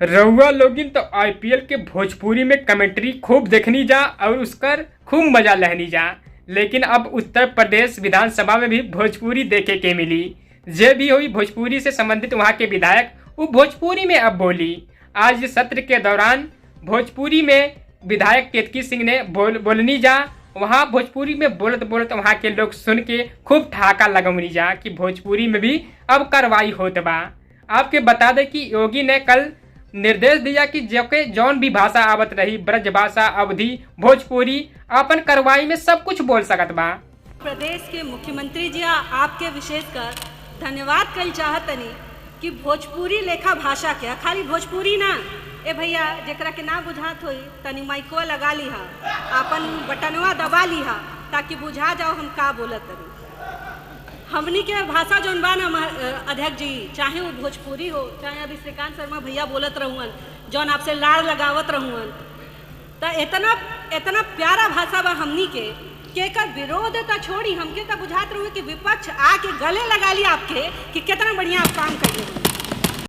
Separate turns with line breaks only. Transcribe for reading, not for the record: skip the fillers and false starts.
रउआ लोगिन तो आईपीएल के भोजपुरी में कमेंट्री खूब देखनी जा और उसकर खूब मजा लेनी जा। लेकिन अब उत्तर प्रदेश विधानसभा में भी भोजपुरी देखे के मिली। जे भी हुई भोजपुरी से संबंधित वहाँ के विधायक वो भोजपुरी में अब बोली। आज सत्र के दौरान भोजपुरी में विधायक केतकी सिंह ने बोलनी जा। वहाँ भोजपुरी में बोलत बोलत वहाँ के लोग सुन के खूब ठहाका लगवनी जा कि भोजपुरी में भी अब कार्रवाई होत बा। आपके बता दें कि योगी ने कल निर्देश दिया कि जोके जौन भी भाषा आवत रही, ब्रज भाषा, अवधी, भोजपुरी, अपन कार्रवाई में सब कुछ बोल सकत बा।
प्रदेश के मुख्यमंत्री जी आपके विशेषकर धन्यवाद कल चाहतनी कि भोजपुरी लेखा भाषा के खाली भोजपुरी ना ए भैया जेकरा के ना बुझात होई तनी माइको लगा लीहा, अपन बटनवा दबा लीहा ताकि बुझा जाओ हम का बोलत तनी। हमनी के भाषा जौन बा ना अध्यक्ष जी, चाहे वो भोजपुरी हो चाहे अभी श्रीकांत शर्मा भैया बोलत रहुअन जौन आपसे लाड़ लगावत रहुअन, तो इतना प्यारा भाषा बा हमनी के कर विरोध तो छोड़ी हमके तो बुझात रहुए कि विपक्ष आके गले लगा लिया आपके कि कितना बढ़िया आप काम कर रहे हैं।